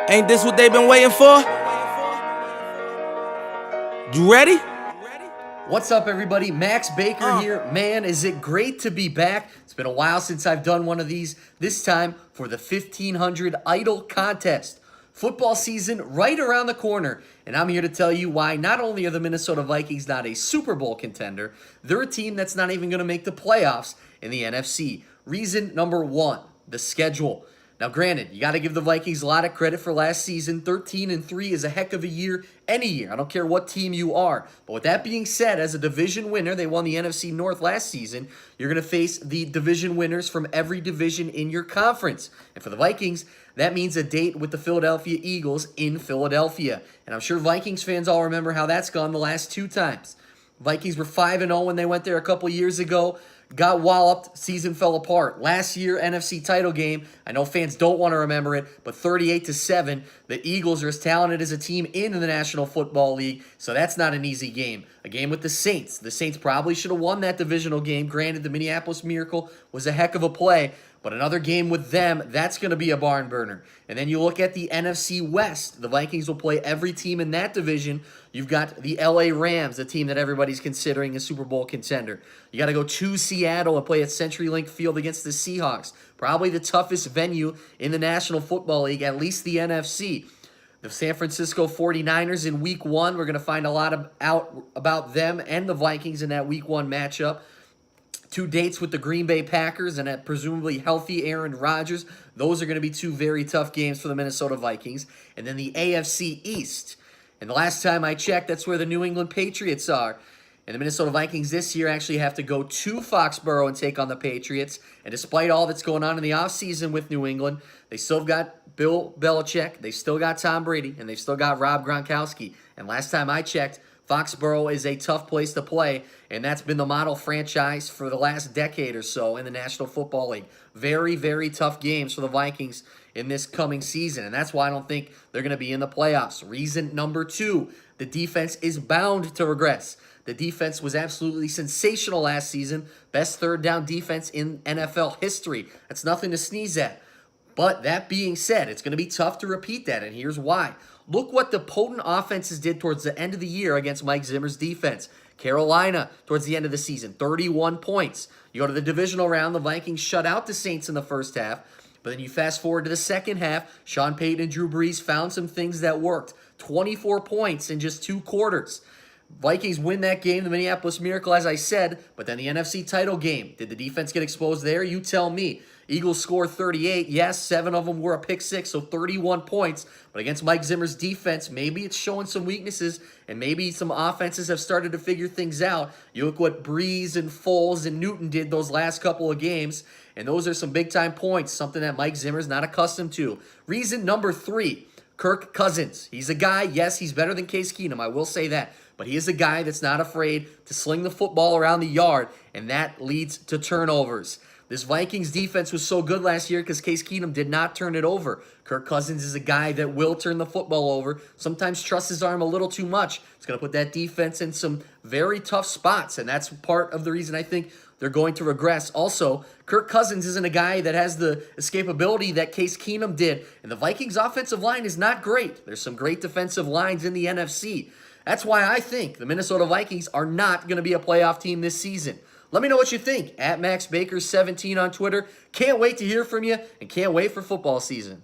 Ain't this what they've been waiting for? You ready? What's up, everybody? Max Baker here. Man, is it great to be back. It's been a while since I've done one of these, this time for the 1500 Idol Contest. Football season right around the corner, and I'm here to tell you why not only are the Minnesota Vikings not a Super Bowl contender, they're a team that's not even going to make the playoffs in the NFC. Reason number one, the schedule. Now, granted, you got to give the Vikings a lot of credit for last season. 13-3 is a heck of a year any year. I don't care what team you are. But with that being said, as a division winner, they won the NFC North last season. You're going to face the division winners from every division in your conference. And for the Vikings, that means a date with the Philadelphia Eagles in Philadelphia. And I'm sure Vikings fans all remember how that's gone the last two times. Vikings were 5-0 when they went there a couple years ago. Got walloped, season fell apart. Last year, NFC title game, I know fans don't want to remember it, but 38-7. The Eagles are as talented as a team in the National Football League, so that's not an easy game. A game with the Saints. The Saints probably should have won that divisional game. Granted, the Minneapolis Miracle was a heck of a play, but another game with them, that's going to be a barn burner. And then you look at the NFC West. The Vikings will play every team in that division. You've got the LA Rams, a team that everybody's considering a Super Bowl contender. You got to go to Seattle and play at CenturyLink Field against the Seahawks. Probably the toughest venue in the National Football League, at least the NFC. The San Francisco 49ers in Week 1. We're going to find a lot out about them and the Vikings in that Week 1 matchup. Two dates with the Green Bay Packers and a presumably healthy Aaron Rodgers. Those are going to be two very tough games for the Minnesota Vikings. And then the AFC East. And the last time I checked, that's where the New England Patriots are. And the Minnesota Vikings this year actually have to go to Foxborough and take on the Patriots. And despite all that's going on in the offseason with New England, they still got Bill Belichick, they still got Tom Brady, and they've still got Rob Gronkowski. And last time I checked, Foxborough is a tough place to play, and that's been the model franchise for the last decade or so in the National Football League. Very, very tough games for the Vikings in this coming season, and that's why I don't think they're going to be in the playoffs. Reason number two, the defense is bound to regress. The defense was absolutely sensational last season. Best third down defense in NFL history. That's nothing to sneeze at. But that being said, it's going to be tough to repeat that, and here's why. Look what the potent offenses did towards the end of the year against Mike Zimmer's defense. Carolina, towards the end of the season, 31 points. You go to the divisional round, the Vikings shut out the Saints in the first half. But then you fast forward to the second half, Sean Payton and Drew Brees found some things that worked. 24 points in just 2 quarters. Vikings win that game, the Minneapolis Miracle, as I said, but then the NFC title game. Did the defense get exposed there? You tell me. Eagles score 38. Yes, 7 of them were a pick six, so 31 points. But against Mike Zimmer's defense, maybe it's showing some weaknesses, and maybe some offenses have started to figure things out. You look what Breeze and Foles and Newton did those last couple of games, and those are some big-time points, something that Mike Zimmer's not accustomed to. Reason number 3, Kirk Cousins. He's a guy, yes, he's better than Case Keenum, I will say that. But he is a guy that's not afraid to sling the football around the yard, and that leads to turnovers. This Vikings defense was so good last year because Case Keenum did not turn it over. Kirk Cousins is a guy that will turn the football over. Sometimes trusts his arm a little too much. It's going to put that defense in some very tough spots, and that's part of the reason I think they're going to regress. Also, Kirk Cousins isn't a guy that has the escapability that Case Keenum did, and the Vikings' offensive line is not great. There's some great defensive lines in the NFC. That's why I think the Minnesota Vikings are not going to be a playoff team this season. Let me know what you think at MaxBaker17 on Twitter. Can't wait to hear from you and can't wait for football season.